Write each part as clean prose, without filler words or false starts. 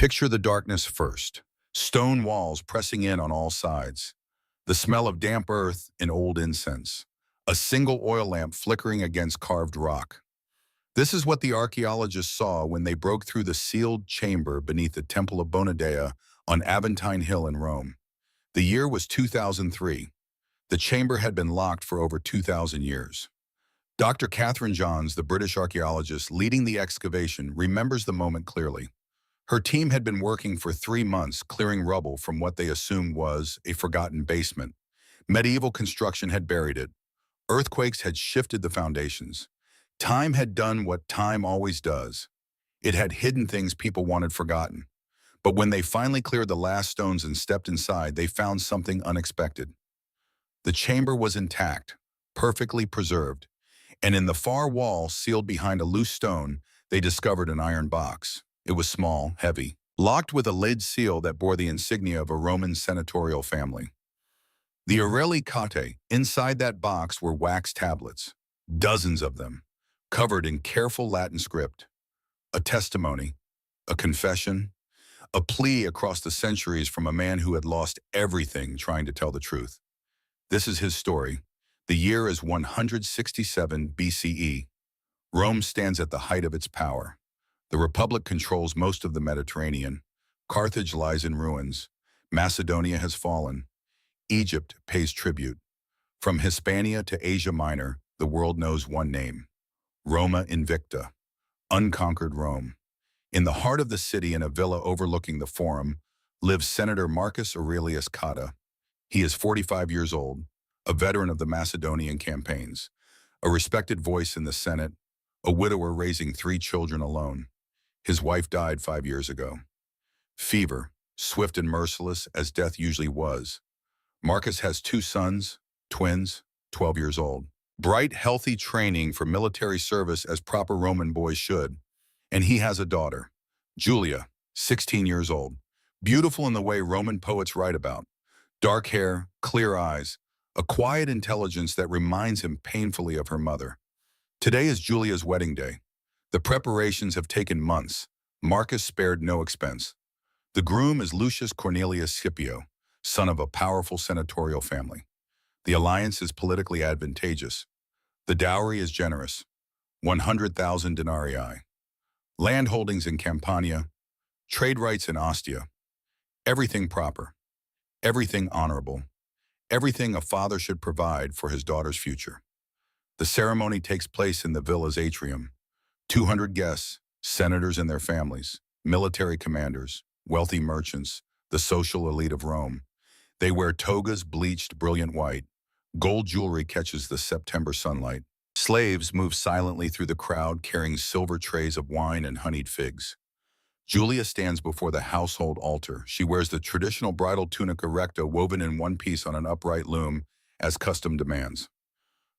Picture the darkness first. Stone walls pressing in on all sides. The smell of damp earth and old incense. A single oil lamp flickering against carved rock. This is what the archaeologists saw when they broke through the sealed chamber beneath the Temple of Bonadea on Aventine Hill in Rome. The year was 2003. The chamber had been locked for over 2,000 years. Dr. Catherine Johns, the British archaeologist leading the excavation, remembers the moment clearly. Her team had been working for 3 months clearing rubble from what they assumed was a forgotten basement. Medieval construction had buried it. Earthquakes had shifted the foundations. Time had done what time always does. It had hidden things people wanted forgotten. But when they finally cleared the last stones and stepped inside, they found something unexpected. The chamber was intact, perfectly preserved, and in the far wall, sealed behind a loose stone, they discovered an iron box. It was small, heavy, locked with a lead seal that bore the insignia of a Roman senatorial family. The Aureli Cate, inside that box were wax tablets, dozens of them, covered in careful Latin script. A testimony, a confession, a plea across the centuries from a man who had lost everything trying to tell the truth. This is his story. The year is 167 BCE. Rome stands at the height of its power. The Republic controls most of the Mediterranean. Carthage lies in ruins. Macedonia has fallen. Egypt pays tribute. From Hispania to Asia Minor, the world knows one name: Roma Invicta, unconquered Rome. In the heart of the city, in a villa overlooking the Forum, lives Senator Marcus Aurelius Cotta. He is 45 years old, a veteran of the Macedonian campaigns, a respected voice in the Senate, a widower raising 3 children alone. His wife died 5 years ago. Fever, swift and merciless as death usually was. Marcus has 2 sons, twins, 12 years old. Bright, healthy training for military service as proper Roman boys should. And he has a daughter, Julia, 16 years old. Beautiful in the way Roman poets write about. Dark hair, clear eyes, a quiet intelligence that reminds him painfully of her mother. Today is Julia's wedding day. The preparations have taken months. Marcus spared no expense. The groom is Lucius Cornelius Scipio, son of a powerful senatorial family. The alliance is politically advantageous. The dowry is generous, 100,000 denarii. Land holdings in Campania, trade rights in Ostia. Everything proper, everything honorable, everything a father should provide for his daughter's future. The ceremony takes place in the villa's atrium. 200 guests, senators and their families, military commanders, wealthy merchants, the social elite of Rome. They wear togas bleached brilliant white. Gold jewelry catches the September sunlight. Slaves move silently through the crowd carrying silver trays of wine and honeyed figs. Julia stands before the household altar. She wears the traditional bridal tunica recta woven in one piece on an upright loom, as custom demands.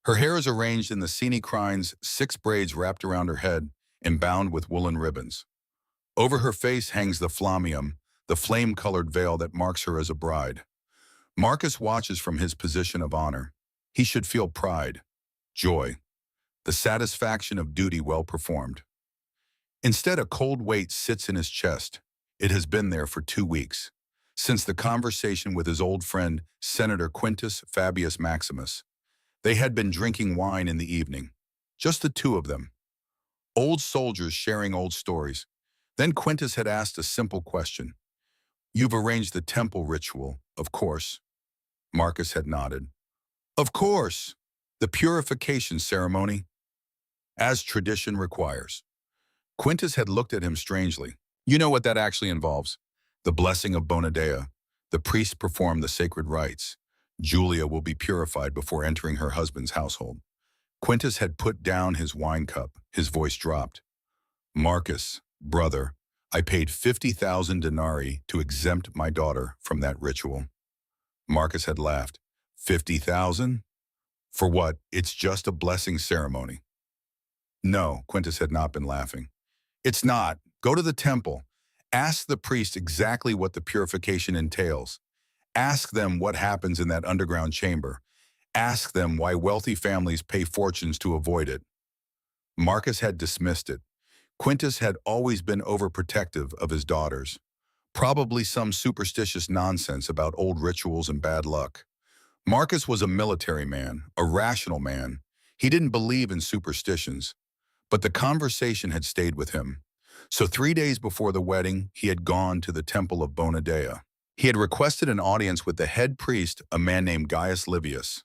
Her hair is arranged in the sine crines, 6 braids wrapped around her head and bound with woolen ribbons. Over her face hangs the flammium, the flame-colored veil that marks her as a bride. Marcus watches from his position of honor. He should feel pride, joy, the satisfaction of duty well performed. Instead, a cold weight sits in his chest. It has been there for 2 weeks, since the conversation with his old friend, Senator Quintus Fabius Maximus. They had been drinking wine in the evening, just the 2 of them. Old soldiers sharing old stories. Then Quintus had asked a simple question. "You've arranged the temple ritual, of course." Marcus had nodded. "Of course, the purification ceremony, as tradition requires." Quintus had looked at him strangely. "You know what that actually involves? The blessing of Bonadea. The priests perform the sacred rites. Julia will be purified before entering her husband's household." Quintus had put down his wine cup. His voice dropped. "Marcus, brother, I paid 50,000 denarii to exempt my daughter from that ritual." Marcus had laughed. 50,000? For what? It's just a blessing ceremony." No, Quintus had not been laughing. "It's not. Go to the temple. Ask the priest exactly what the purification entails. Ask them what happens in that underground chamber. Ask them why wealthy families pay fortunes to avoid it." Marcus had dismissed it. Quintus had always been overprotective of his daughters. Probably some superstitious nonsense about old rituals and bad luck. Marcus was a military man, a rational man. He didn't believe in superstitions, but the conversation had stayed with him. So 3 days before the wedding, he had gone to the temple of Bona Dea. He had requested an audience with the head priest, a man named Gaius Livius.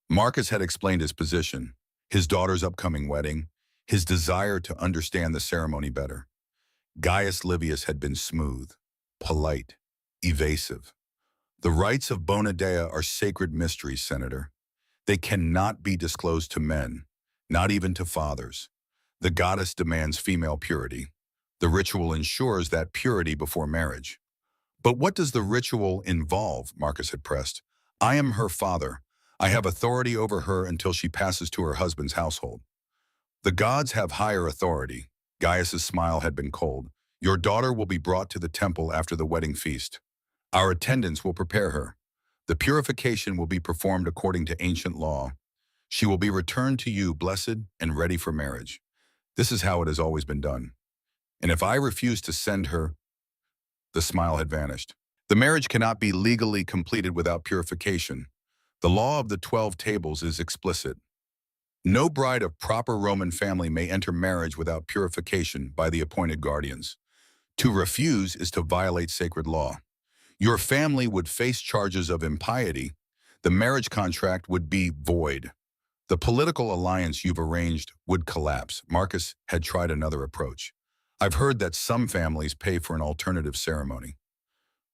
Marcus had explained his position, his daughter's upcoming wedding, his desire to understand the ceremony better. Gaius Livius had been smooth, polite, evasive. The rites of Bona Dea are sacred mysteries, Senator. They cannot be disclosed to men, not even to fathers. The goddess demands female purity. The ritual ensures that purity before marriage. But what does the ritual involve? Marcus had pressed. I am her father. I have authority over her until she passes to her husband's household. The gods have higher authority. Gaius's smile had been cold. Your daughter will be brought to the temple after the wedding feast. Our attendants will prepare her. The purification will be performed according to ancient law. She will be returned to you blessed and ready for marriage. This is how it has always been done. And if I refuse to send her, the smile had vanished. The marriage cannot be legally completed without purification. The law of the 12 tables is explicit. No bride of proper Roman family may enter marriage without purification by the appointed guardians. To refuse is to violate sacred law. Your family would face charges of impiety. The marriage contract would be void. The political alliance you've arranged would collapse. Marcus had tried another approach. I've heard that some families pay for an alternative ceremony.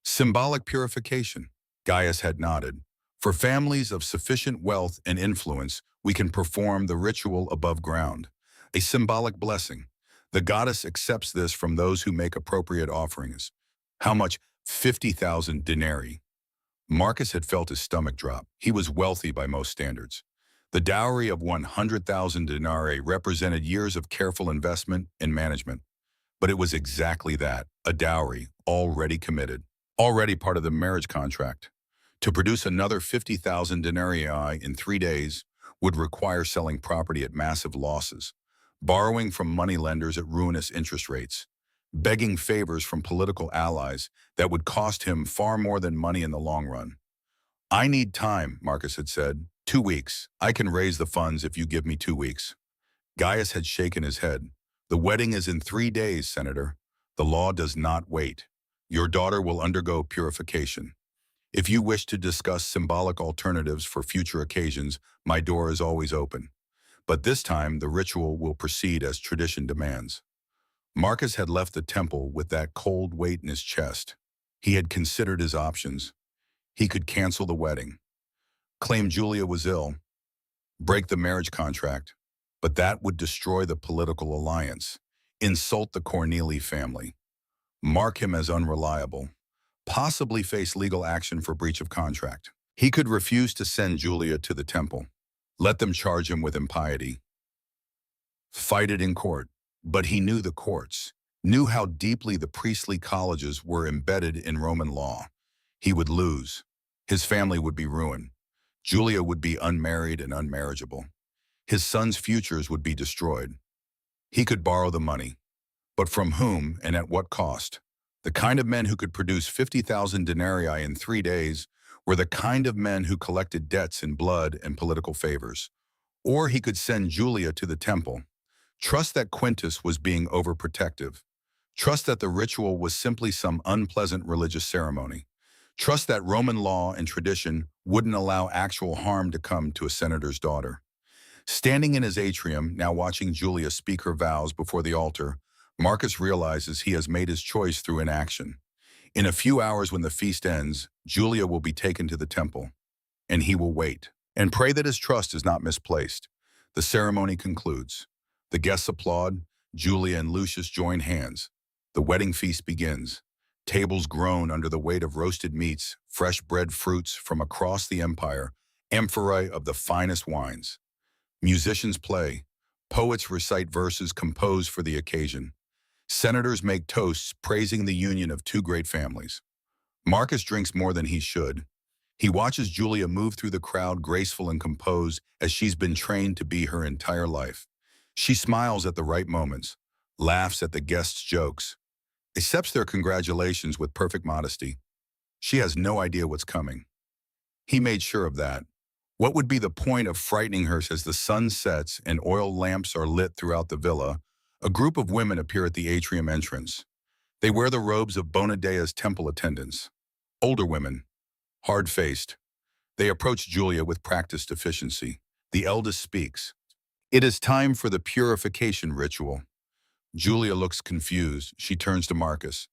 Symbolic purification. Gaius had nodded. For families of sufficient wealth and influence, we can perform the ritual above ground. A symbolic blessing. The goddess accepts this from those who make appropriate offerings. How much? 50,000 denarii. Marcus had felt his stomach drop. He was wealthy by most standards. The dowry of 100,000 denarii represented years of careful investment and management. But it was exactly that, a dowry, already committed, already part of the marriage contract. To produce another 50,000 denarii in 3 days would require selling property at massive losses, borrowing from moneylenders at ruinous interest rates, begging favors from political allies that would cost him far more than money in the long run. I need time, Marcus had said. 2 weeks. I can raise the funds if you give me 2 weeks. Gaius had shaken his head. The wedding is in 3 days, Senator. The law does not wait. Your daughter will undergo purification. If you wish to discuss symbolic alternatives for future occasions, my door is always open. But this time, the ritual will proceed as tradition demands. Marcus had left the temple with that cold weight in his chest. He had considered his options. He could cancel the wedding, claim Julia was ill, break the marriage contract, but that would destroy the political alliance, insult the Corneli family, mark him as unreliable, possibly face legal action for breach of contract. He could refuse to send Julia to the temple, let them charge him with impiety, fight it in court. But he knew the courts, knew how deeply the priestly colleges were embedded in Roman law. He would lose. His family would be ruined. Julia would be unmarried and unmarriageable. His son's futures would be destroyed. He could borrow the money, but from whom and at what cost? The kind of men who could produce 50,000 denarii in 3 days were the kind of men who collected debts in blood and political favors. Or he could send Julia to the temple. Trust that Quintus was being overprotective. Trust that the ritual was simply some unpleasant religious ceremony. Trust that Roman law and tradition wouldn't allow actual harm to come to a senator's daughter. Standing in his atrium, now watching Julia speak her vows before the altar, Marcus realizes he has made his choice through inaction. In a few hours when the feast ends, Julia will be taken to the temple, and he will wait and pray that his trust is not misplaced. The ceremony concludes. The guests applaud. Julia and Lucius join hands. The wedding feast begins. Tables groan under the weight of roasted meats, fresh bred fruits from across the empire, amphorae of the finest wines. Musicians play. Poets recite verses composed for the occasion. Senators make toasts praising the union of two great families. Marcus drinks more than he should. He watches Julia move through the crowd graceful and composed as she's been trained to be her entire life. She smiles at the right moments, laughs at the guests' jokes, accepts their congratulations with perfect modesty. She has no idea what's coming. He made sure of that. What would be the point of frightening her as the sun sets and oil lamps are lit throughout the villa? A group of women appear at the atrium entrance. They wear the robes of Bonadea's temple attendants. Older women, hard-faced. They approach Julia with practiced efficiency. The eldest speaks. It is time for the purification ritual. Julia looks confused. She turns to Marcus.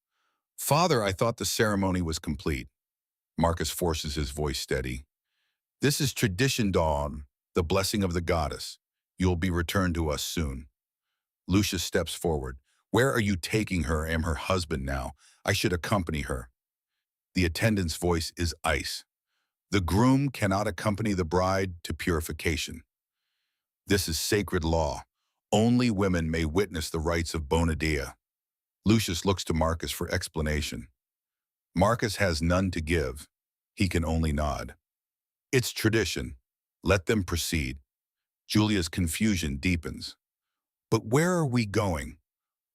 Father, I thought the ceremony was complete. Marcus forces his voice steady. This is tradition, Dawn, the blessing of the goddess. You'll be returned to us soon. Lucius steps forward. Where are you taking her? I am her husband now. I should accompany her. The attendant's voice is ice. The groom cannot accompany the bride to purification. This is sacred law. Only women may witness the rites of Bonadea. Lucius looks to Marcus for explanation. Marcus has none to give. He can only nod. It's tradition. Let them proceed. Julia's confusion deepens. But where are we going?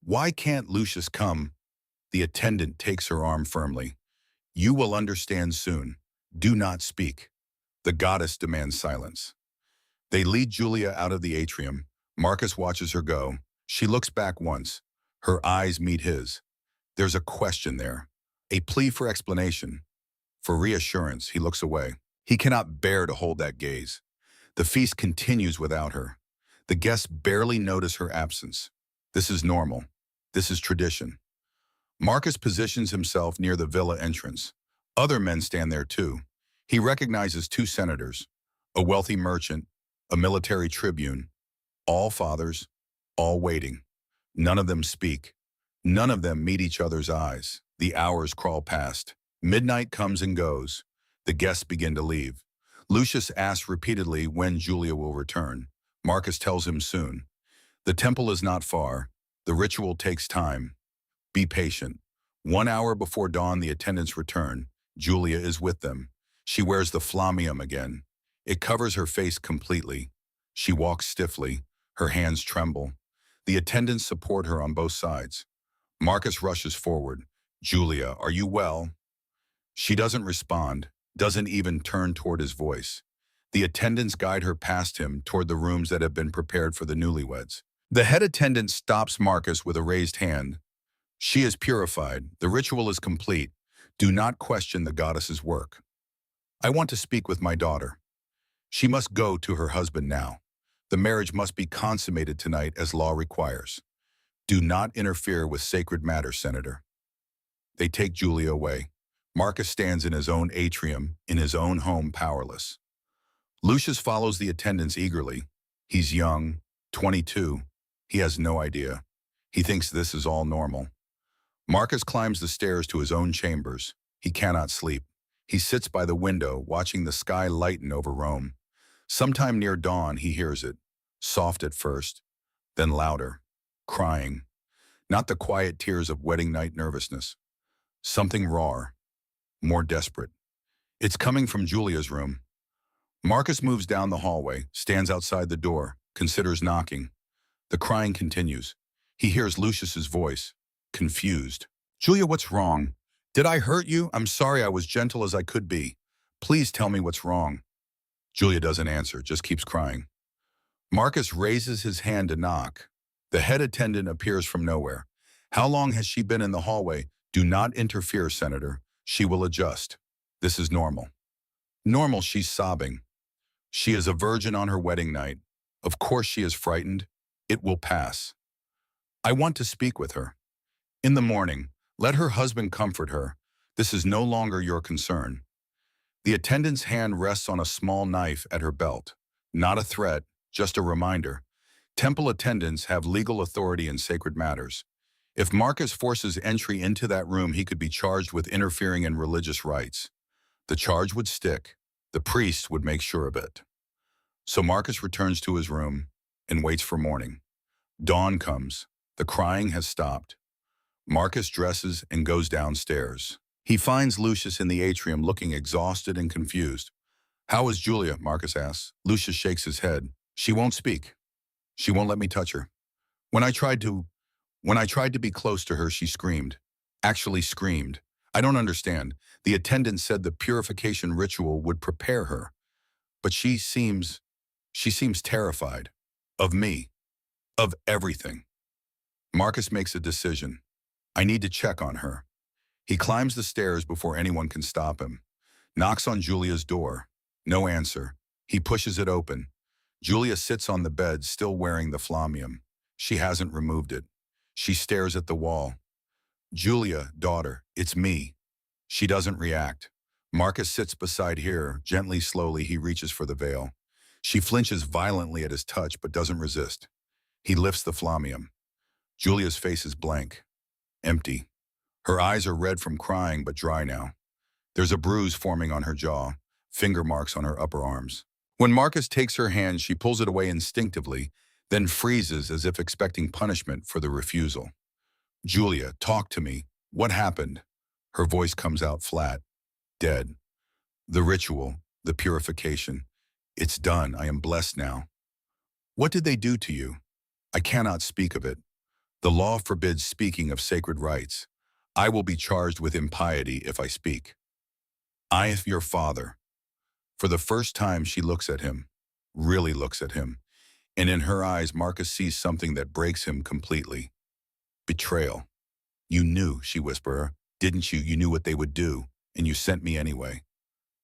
Why can't Lucius come? The attendant takes her arm firmly. You will understand soon. Do not speak. The goddess demands silence. They lead Julia out of the atrium. Marcus watches her go. She looks back once. Her eyes meet his. There's a question there. A plea for explanation. For reassurance, he looks away. He cannot bear to hold that gaze. The feast continues without her. The guests barely notice her absence. This is normal. This is tradition. Marcus positions himself near the villa entrance. Other men stand there too. He recognizes two senators, a wealthy merchant, a military tribune, all fathers, all waiting. None of them speak. None of them meet each other's eyes. The hours crawl past. Midnight comes and goes. The guests begin to leave. Lucius asks repeatedly when Julia will return. Marcus tells him soon. The temple is not far. The ritual takes time. Be patient. 1 hour before dawn, the attendants return. Julia is with them. She wears the flammium again. It covers her face completely. She walks stiffly. Her hands tremble. The attendants support her on both sides. Marcus rushes forward. Julia, are you well? She doesn't respond, doesn't even turn toward his voice. The attendants guide her past him toward the rooms that have been prepared for the newlyweds. The head attendant stops Marcus with a raised hand. She is purified. The ritual is complete. Do not question the goddess's work. I want to speak with my daughter. She must go to her husband now. The marriage must be consummated tonight as law requires. Do not interfere with sacred matters, Senator. They take Julia away. Marcus stands in his own atrium, in his own home, powerless. Lucius follows the attendants eagerly. He's young, 22. He has no idea. He thinks this is all normal. Marcus climbs the stairs to his own chambers. He cannot sleep. He sits by the window, watching the sky lighten over Rome. Sometime near dawn, he hears it. Soft at first, then louder. Crying. Not the quiet tears of wedding night nervousness. Something raw, more desperate. It's coming from Julia's room. Marcus moves down the hallway, stands outside the door, considers knocking. The crying continues. He hears Lucius's voice, confused. Julia, what's wrong? Did I hurt you? I'm sorry, I was gentle as I could be. Please tell me what's wrong. Julia doesn't answer, just keeps crying. Marcus raises his hand to knock. The head attendant appears from nowhere. How long has she been in the hallway? Do not interfere, Senator. She will adjust. This is normal. Normal, she's sobbing. She is a virgin on her wedding night. Of course she is frightened. It will pass. I want to speak with her. In the morning, let her husband comfort her. This is no longer your concern. The attendant's hand rests on a small knife at her belt. Not a threat, just a reminder. Temple attendants have legal authority in sacred matters. If Marcus forces entry into that room, he could be charged with interfering in religious rites. The charge would stick. The priest would make sure of it. So Marcus returns to his room and waits for morning. Dawn comes. The crying has stopped. Marcus dresses and goes downstairs. He finds Lucius in the atrium looking exhausted and confused. How is Julia? Marcus asks. Lucius shakes his head. She won't speak. She won't let me touch her. When I tried to be close to her, she screamed. actually screamed. I don't understand. The attendant said the purification ritual would prepare her, but she seems terrified. Of me. Of everything. Marcus makes a decision. I need to check on her. He climbs the stairs before anyone can stop him. Knocks on Julia's door. No answer. He pushes it open. Julia sits on the bed, still wearing the flamium. She hasn't removed it. She stares at the wall. Julia, daughter, it's me. She doesn't react. Marcus sits beside her. Gently, slowly, he reaches for the veil. She flinches violently at his touch, but doesn't resist. He lifts the flamium. Julia's face is blank. Empty. Her eyes are red from crying, but dry now. There's a bruise forming on her jaw, finger marks on her upper arms. When Marcus takes her hand, she pulls it away instinctively, then freezes as if expecting punishment for the refusal. Julia, talk to me. What happened? Her voice comes out flat. Dead. The ritual, the purification. It's done. I am blessed now. What did they do to you? I cannot speak of it. The law forbids speaking of sacred rites. I will be charged with impiety if I speak. I am your father. For the first time, she looks at him, really looks at him, and in her eyes, Marcus sees something that breaks him completely. Betrayal. You knew, she whispers, didn't you? You knew what they would do, and you sent me anyway.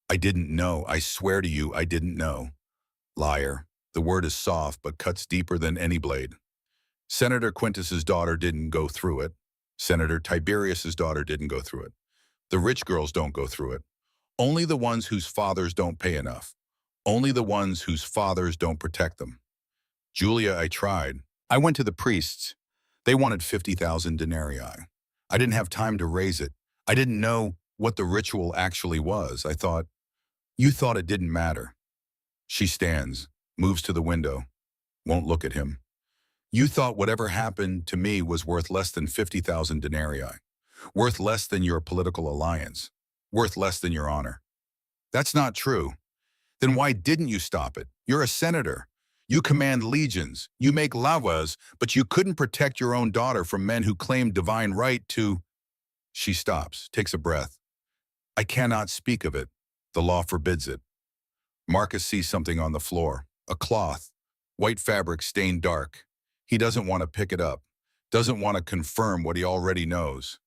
I didn't know. I swear to you, I didn't know. Liar. The word is soft, but cuts deeper than any blade. Senator Quintus's daughter didn't go through it. Senator Tiberius's daughter didn't go through it. The rich girls don't go through it. Only the ones whose fathers don't pay enough. Only the ones whose fathers don't protect them. Julia, I tried. I went to the priests. They wanted 50,000 denarii. I didn't have time to raise it. I didn't know what the ritual actually was. You thought it didn't matter. She stands, moves to the window, won't look at him. You thought whatever happened to me was worth less than 50,000 denarii, worth less than your political alliance, worth less than your honor. That's not true. Then why didn't you stop it? You're a senator. You command legions. You make lavas, but you couldn't protect your own daughter from men who claimed divine right to... She stops, takes a breath. I cannot speak of it. The law forbids it. Marcus sees something on the floor, a cloth, white fabric stained dark. He doesn't want to pick it up, doesn't want to confirm what he already knows,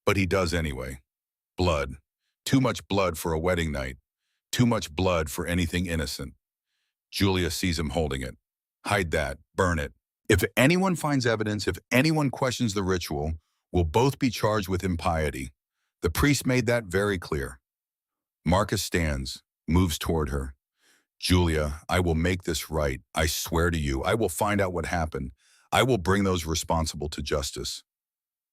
but he does anyway. Blood. Too much blood for a wedding night. Too much blood for anything innocent. Julia sees him holding it. Hide that. Burn it. If anyone finds evidence, if anyone questions the ritual, we'll both be charged with impiety. The priest made that very clear. Marcus stands, moves toward her. Julia, I will make this right. I swear to you, I will find out what happened. I will bring those responsible to justice.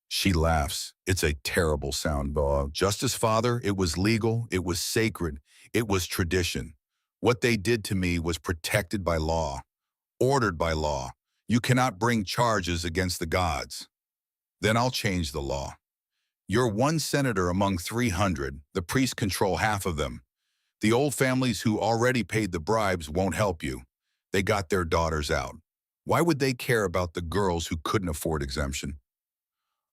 She laughs. It's a terrible sound, Boa. Justice, Father, it was legal, it was sacred, it was tradition. What they did to me was protected by law, ordered by law. You cannot bring charges against the gods. Then I'll change the law. You're one senator among 300. The priests control half of them. The old families who already paid the bribes won't help you. They got their daughters out. Why would they care about the girls who couldn't afford exemption?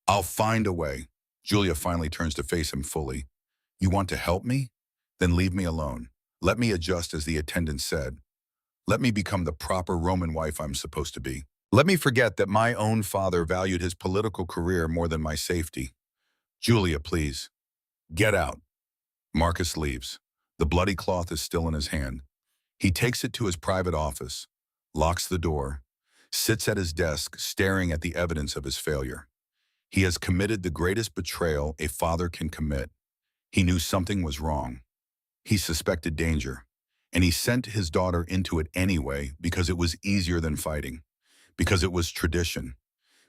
I'll find a way. Julia finally turns to face him fully. You want to help me? Then leave me alone. Let me adjust as the attendant said. Let me become the proper Roman wife I'm supposed to be. Let me forget that my own father valued his political career more than my safety. Julia, please. Get out. Marcus leaves. The bloody cloth is still in his hand. He takes it to his private office, locks the door, sits at his desk staring at the evidence of his failure. He has committed the greatest betrayal a father can commit. He knew something was wrong. He suspected danger, and he sent his daughter into it anyway because it was easier than fighting, because it was tradition,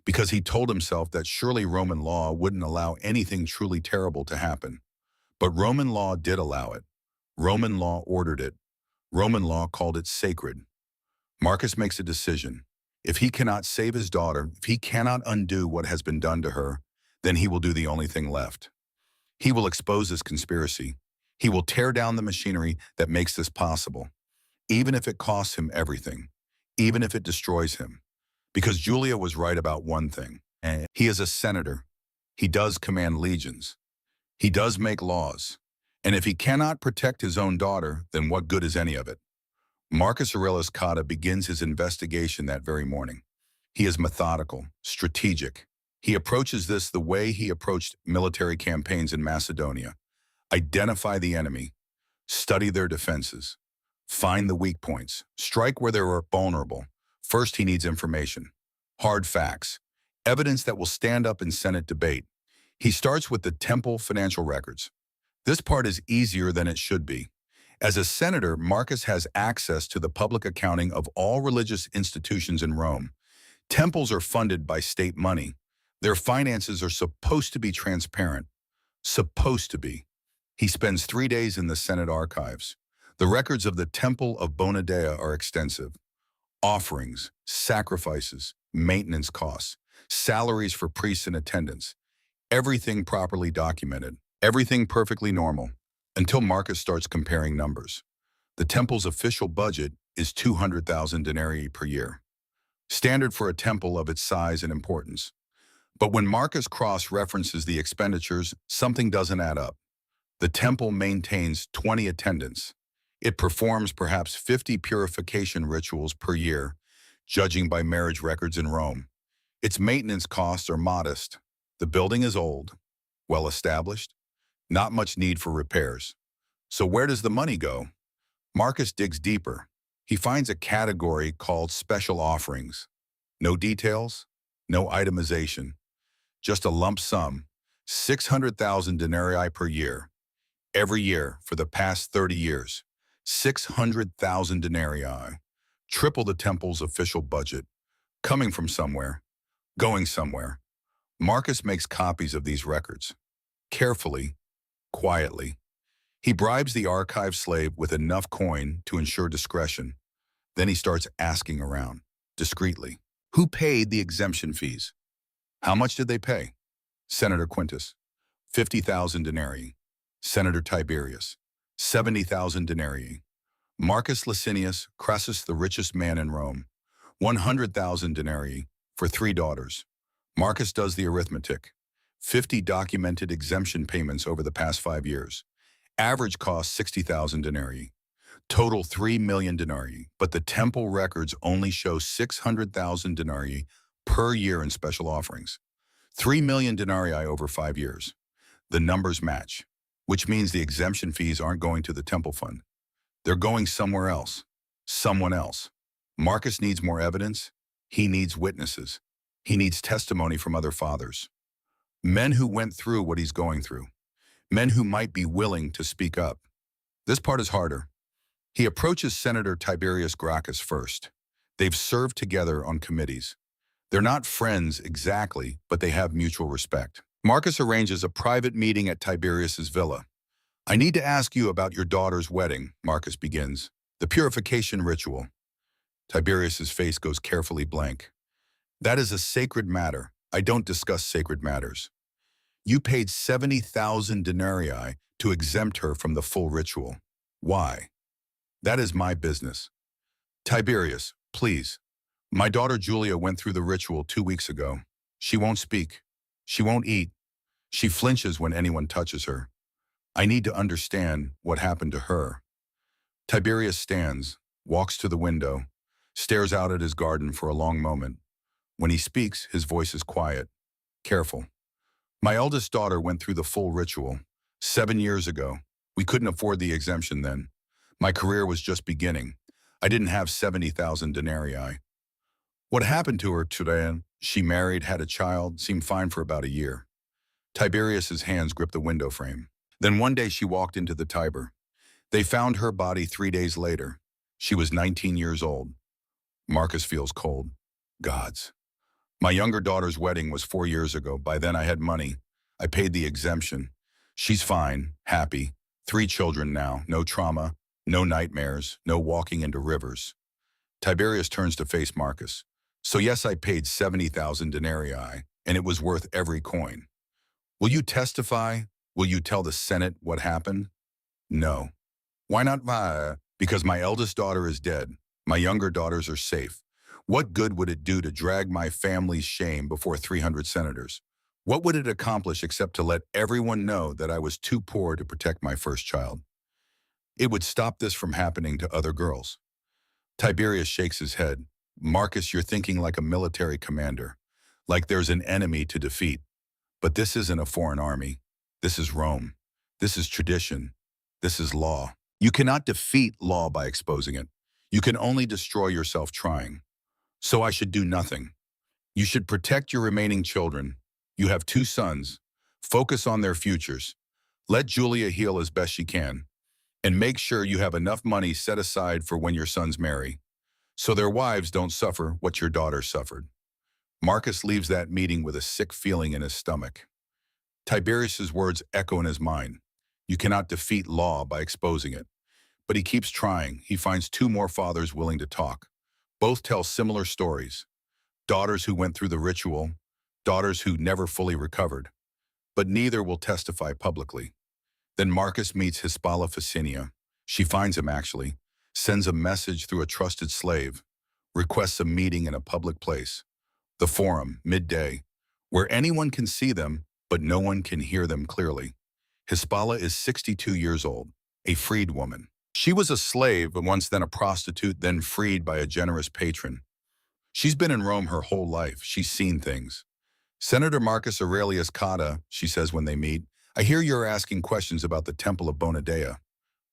because he told himself that surely Roman law wouldn't allow anything truly terrible to happen. But Roman law did allow it. Roman law ordered it. Roman law called it sacred. Marcus makes a decision. If he cannot save his daughter, if he cannot undo what has been done to her, then he will do the only thing left. He will expose this conspiracy. He will tear down the machinery that makes this possible, even if it costs him everything, even if it destroys him. Because Julia was right about one thing. He is a senator. He does command legions. He does make laws. And if he cannot protect his own daughter, then what good is any of it? Marcus Aurelius Cotta begins his investigation that very morning. He is methodical, strategic. He approaches this the way he approached military campaigns in Macedonia. Identify the enemy, study their defenses, find the weak points, strike where they are vulnerable. First, he needs information, hard facts, evidence that will stand up in Senate debate. He starts with the temple financial records. This part is easier than it should be. As a senator, Marcus has access to the public accounting of all religious institutions in Rome. Temples are funded by state money. Their finances are supposed to be transparent. Supposed to be. He spends 3 days in the Senate archives. The records of the Temple of Bona Dea are extensive. Offerings, sacrifices, maintenance costs, salaries for priests and attendants. Everything properly documented. Everything perfectly normal. Until Marcus starts comparing numbers. The temple's official budget is 200,000 denarii per year. Standard for a temple of its size and importance. But when Marcus cross-references the expenditures, something doesn't add up. The temple maintains 20 attendants. It performs perhaps 50 purification rituals per year, judging by marriage records in Rome. Its maintenance costs are modest. The building is old, well-established, not much need for repairs. So where does the money go? Marcus digs deeper. He finds a category called special offerings. No details, no itemization, just a lump sum, 600,000 denarii per year. Every year for the past 30 years, 600,000 denarii, triple the temple's official budget, coming from somewhere, going somewhere. Marcus makes copies of these records, carefully, quietly. He bribes the archive slave with enough coin to ensure discretion. Then he starts asking around, discreetly. Who paid the exemption fees? How much did they pay? Senator Quintus, 50,000 denarii. Senator Tiberius, 70,000 denarii. Marcus Licinius Crassus, the richest man in Rome, 100,000 denarii for 3 daughters. Marcus does the arithmetic. 50 documented exemption payments over the past 5 years. Average cost 60,000 denarii. Total 3 million denarii, but the temple records only show 600,000 denarii per year in special offerings. 3 million denarii over 5 years. The numbers match, which means the exemption fees aren't going to the temple fund. They're going somewhere else, someone else. Marcus needs more evidence. He needs witnesses. He needs testimony from other fathers. Men who went through what he's going through. Men who might be willing to speak up. This part is harder. He approaches Senator Tiberius Gracchus first. They've served together on committees. They're not friends exactly, but they have mutual respect. Marcus arranges a private meeting at Tiberius's villa. I need to ask you about your daughter's wedding, Marcus begins. The purification ritual. Tiberius's face goes carefully blank. That is a sacred matter. I don't discuss sacred matters. You paid 70,000 denarii to exempt her from the full ritual. Why? That is my business. Tiberius, please. My daughter Julia went through the ritual 2 weeks ago. She won't speak. She won't eat. She flinches when anyone touches her. I need to understand what happened to her. Tiberius stands, walks to the window, stares out at his garden for a long moment. When he speaks, his voice is quiet, careful. My eldest daughter went through the full ritual 7 years ago. We couldn't afford the exemption then. My career was just beginning. I didn't have 70,000 denarii. What happened to her today? She married, had a child, seemed fine for about a year. Tiberius's hands gripped the window frame. Then one day she walked into the Tiber. They found her body 3 days later. She was 19 years old. Marcus feels cold. Gods. My younger daughter's wedding was 4 years ago. By then I had money. I paid the exemption. She's fine, happy. 3 children now, no trauma, no nightmares, no walking into rivers. Tiberius turns to face Marcus. So yes, I paid 70,000 denarii, and it was worth every coin. Will you testify? Will you tell the Senate what happened? No. Why not? Because my eldest daughter is dead. My younger daughters are safe. What good would it do to drag my family's shame before 300 senators? What would it accomplish except to let everyone know that I was too poor to protect my first child? It would stop this from happening to other girls. Tiberius shakes his head. Marcus, you're thinking like a military commander, like there's an enemy to defeat. But this isn't a foreign army. This is Rome. This is tradition. This is law. You cannot defeat law by exposing it. You can only destroy yourself trying. So I should do nothing. You should protect your remaining children. You have two sons. Focus on their futures. Let Julia heal as best she can. And make sure you have enough money set aside for when your sons marry, so their wives don't suffer what your daughters suffered. Marcus leaves that meeting with a sick feeling in his stomach. Tiberius's words echo in his mind. You cannot defeat law by exposing it. But he keeps trying. He finds two more fathers willing to talk. Both tell similar stories. Daughters who went through the ritual, daughters who never fully recovered. But neither will testify publicly. Then Marcus meets Hispala Ficinia. She finds him actually, sends a message through a trusted slave, requests a meeting in a public place. The forum, midday, where anyone can see them, but no one can hear them clearly. Hispala is 62 years old, a freed woman. She was a slave, but once then a prostitute, then freed by a generous patron. She's been in Rome her whole life. She's seen things. Senator Marcus Aurelius Cotta, she says when they meet, I hear you're asking questions about the Temple of Bonadea.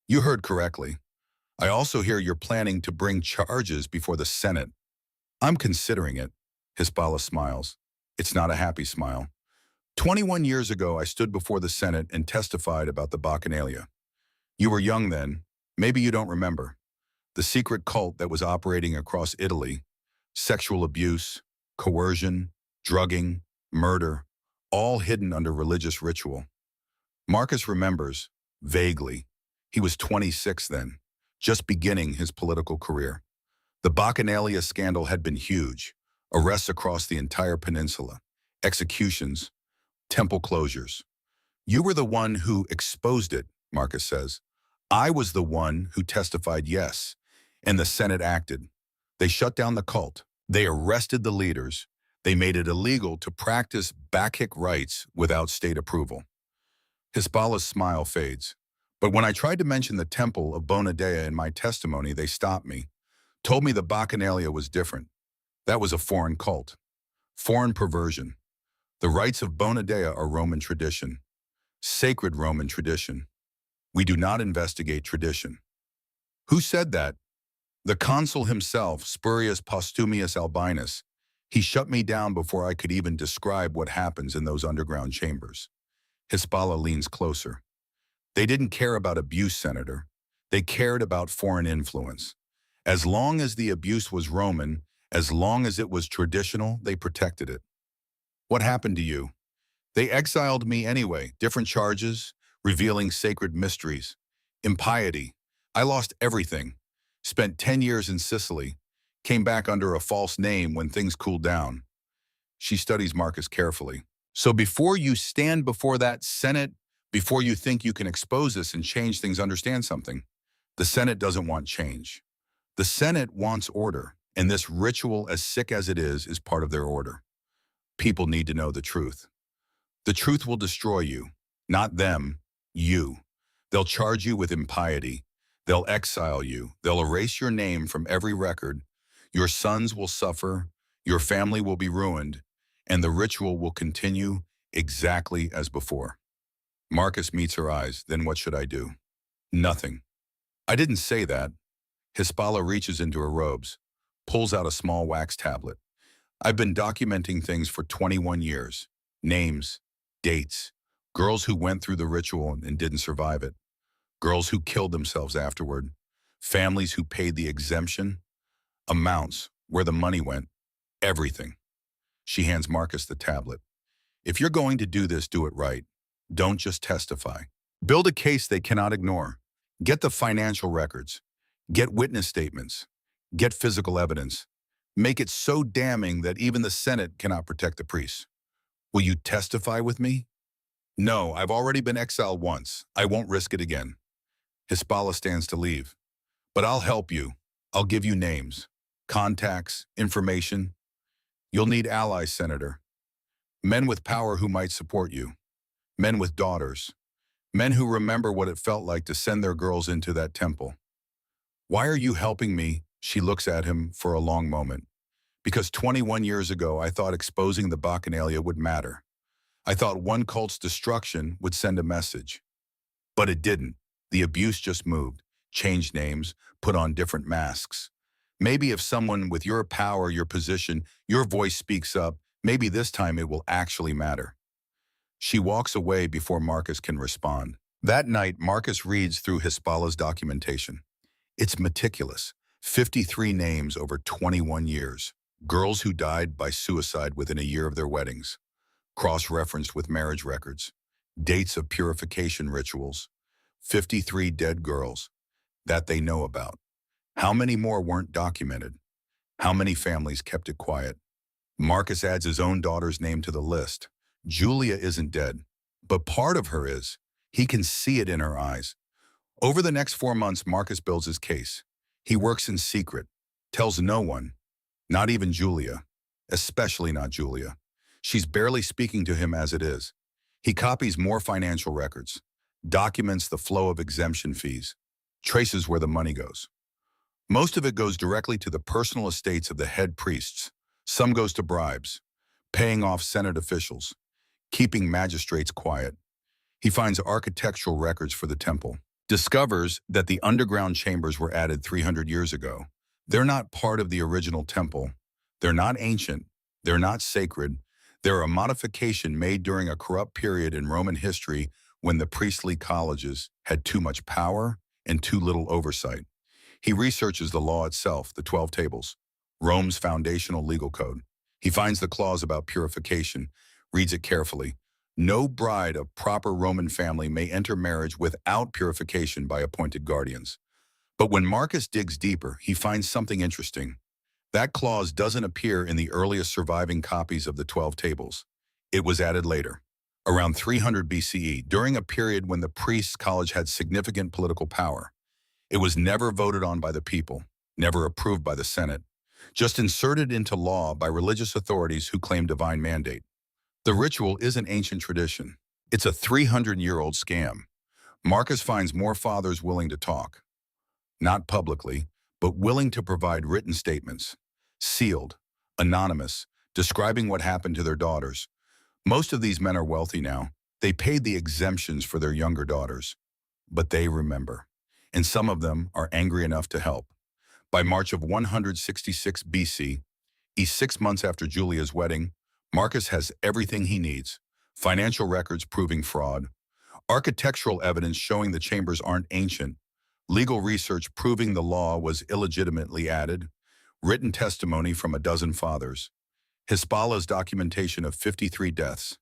You heard correctly. I also hear you're planning to bring charges before the Senate. I'm considering it. Hispala smiles. It's not a happy smile. 21 years ago, I stood before the Senate and testified about the Bacchanalia. You were young then. Maybe you don't remember. The secret cult that was operating across Italy, sexual abuse, coercion, drugging, murder, all hidden under religious ritual. Marcus remembers, vaguely. He was 26 then, just beginning his political career. The Bacchanalia scandal had been huge. Arrests across the entire peninsula, executions, temple closures. You were the one who exposed it, Marcus says. I was the one who testified yes, and the Senate acted. They shut down the cult. They arrested the leaders. They made it illegal to practice Bacchic rites without state approval. Hispala's smile fades. But when I tried to mention the Temple of Bonadea in my testimony, they stopped me, told me the Bacchanalia was different. That was a foreign cult, foreign perversion. The rites of Bonadea are Roman tradition, sacred Roman tradition. We do not investigate tradition. Who said that? The consul himself, Spurius Postumius Albinus. He shut me down before I could even describe what happens in those underground chambers. Hispala leans closer. They didn't care about abuse, Senator. They cared about foreign influence. As long as the abuse was Roman, as long as it was traditional, they protected it. What happened to you? They exiled me anyway, different charges, revealing sacred mysteries. Impiety. I lost everything. Spent 10 years in Sicily. Came back under a false name when things cooled down. She studies Marcus carefully. So before you stand before that Senate, before you think you can expose this and change things, understand something. The Senate doesn't want change. The Senate wants order, and this ritual, as sick as it is part of their order. People need to know the truth. The truth will destroy you, not them, you. They'll charge you with impiety. They'll exile you. They'll erase your name from every record. Your sons will suffer. Your family will be ruined. And the ritual will continue exactly as before. Marcus meets her eyes. Then what should I do? Nothing. I didn't say that. Hispala reaches into her robes, pulls out a small wax tablet. I've been documenting things for 21 years. Names, dates, girls who went through the ritual and didn't survive it, girls who killed themselves afterward, families who paid the exemption, amounts, where the money went, everything. She hands Marcus the tablet. If you're going to do this, do it right. Don't just testify. Build a case they cannot ignore. Get the financial records. Get witness statements. Get physical evidence. Make it so damning that even the Senate cannot protect the priests. Will you testify with me? No, I've already been exiled once. I won't risk it again. Hispala stands to leave. But I'll help you. I'll give you names, contacts, information. You'll need allies, Senator. Men with power who might support you. Men with daughters. Men who remember what it felt like to send their girls into that temple. Why are you helping me? She looks at him for a long moment. Because 21 years ago, I thought exposing the Bacchanalia would matter. I thought one cult's destruction would send a message. But it didn't. The abuse just moved, changed names, put on different masks. Maybe if someone with your power, your position, your voice speaks up, maybe this time it will actually matter. She walks away before Marcus can respond. That night, Marcus reads through Hispala's documentation. It's meticulous. 53 names over 21 years. Girls who died by suicide within a year of their weddings. Cross-referenced with marriage records. Dates of purification rituals. 53 dead girls that they know about. How many more weren't documented? How many families kept it quiet? Marcus adds his own daughter's name to the list. Julia isn't dead, but part of her is. He can see it in her eyes. Over the next 4 months, Marcus builds his case. He works in secret, tells no one, not even Julia, especially not Julia. She's barely speaking to him as it is. He copies more financial records, documents the flow of exemption fees, traces where the money goes. Most of it goes directly to the personal estates of the head priests. Some goes to bribes, paying off Senate officials, keeping magistrates quiet. He finds architectural records for the temple, discovers that the underground chambers were added 300 years ago. They're not part of the original temple. They're not ancient. They're not sacred. They're a modification made during a corrupt period in Roman history when the priestly colleges had too much power and too little oversight. He researches the law itself, the 12 tables, Rome's foundational legal code. He finds the clause about purification, reads it carefully. No bride of proper Roman family may enter marriage without purification by appointed guardians. But when Marcus digs deeper, he finds something interesting. That clause doesn't appear in the earliest surviving copies of the 12 tables. It was added later, around 300 BCE, during a period when the priests' college had significant political power. It was never voted on by the people, never approved by the Senate, just inserted into law by religious authorities who claimed divine mandate. The ritual isn't ancient tradition. It's a 300-year-old scam. Marcus finds more fathers willing to talk. Not publicly, but willing to provide written statements. Sealed, anonymous, describing what happened to their daughters. Most of these men are wealthy now. They paid the exemptions for their younger daughters. But they remember. And some of them are angry enough to help. By March of 166 BC, 6 months after Julia's wedding, Marcus has everything he needs. Financial records proving fraud, architectural evidence showing the chambers aren't ancient, legal research proving the law was illegitimately added, written testimony from a dozen fathers, Hispala's documentation of 53 deaths.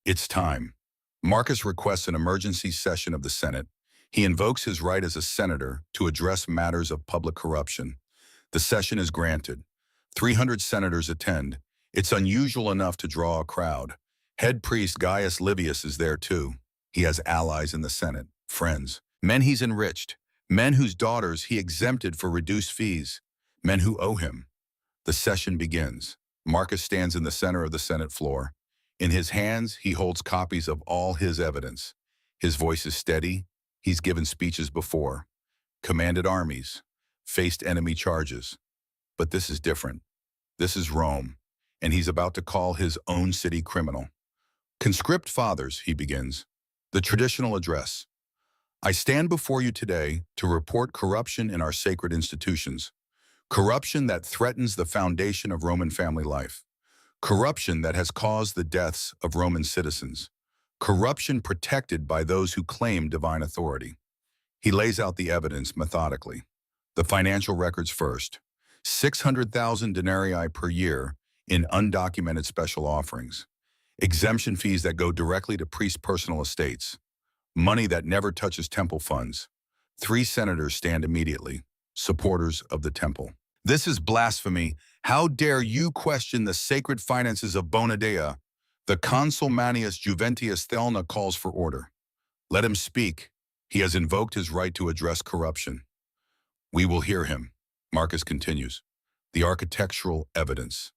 It's time. Marcus requests an emergency session of the Senate. He invokes his right as a senator to address matters of public corruption. The session is granted. 300 senators attend. It's unusual enough to draw a crowd. Head priest Gaius Livius is there too. He has allies in the Senate, friends, men he's enriched, men whose daughters he exempted for reduced fees, men who owe him. The session begins. Marcus stands in the center of the Senate floor. In his hands, he holds copies of all his evidence. His voice is steady. He's given speeches before, commanded armies, faced enemy charges. But this is different. This is Rome, and he's about to call his own city criminal. Conscript fathers, he begins. The traditional address. I stand before you today to report corruption in our sacred institutions. Corruption that threatens the foundation of Roman family life. Corruption that has caused the deaths of Roman citizens. Corruption protected by those who claim divine authority. He lays out the evidence methodically. The financial records first. 600,000 denarii per year in undocumented special offerings. Exemption fees that go directly to priests' personal estates. Money that never touches temple funds. 3 senators stand immediately, supporters of the temple. This is blasphemy. How dare you question the sacred finances of Bona Dea? The consul Manius Juventius Thelna calls for order. Let him speak. He has invoked his right to address corruption. We will hear him. Marcus continues. The architectural evidence.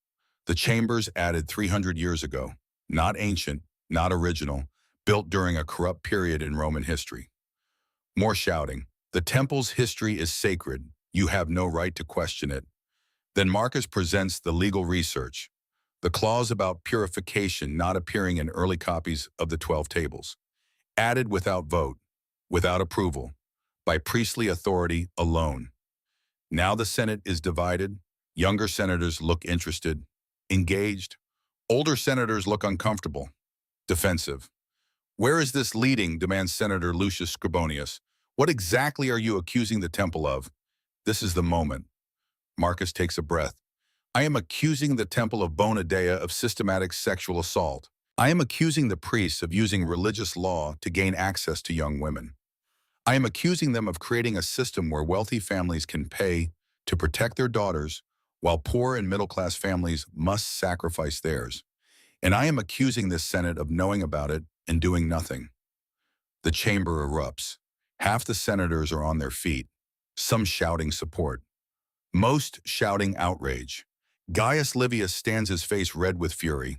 The chambers added 300 years ago. Not ancient, not original, built during a corrupt period in Roman history. More shouting. The temple's history is sacred. You have no right to question it. Then Marcus presents the legal research, the clause about purification not appearing in early copies of the 12 tables, added without vote, without approval, by priestly authority alone. Now the Senate is divided. Younger senators look interested, engaged. Older senators look uncomfortable, defensive. Where is this leading, demands Senator Lucius Scribonius. What exactly are you accusing the temple of? This is the moment. Marcus takes a breath. I am accusing the temple of Bona Dea of systematic sexual assault. I am accusing the priests of using religious law to gain access to young women. I am accusing them of creating a system where wealthy families can pay to protect their daughters, while poor and middle-class families must sacrifice theirs. And I am accusing this Senate of knowing about it and doing nothing. The chamber erupts. Half the senators are on their feet, some shouting support, most shouting outrage. Gaius Livius stands, his face red with fury.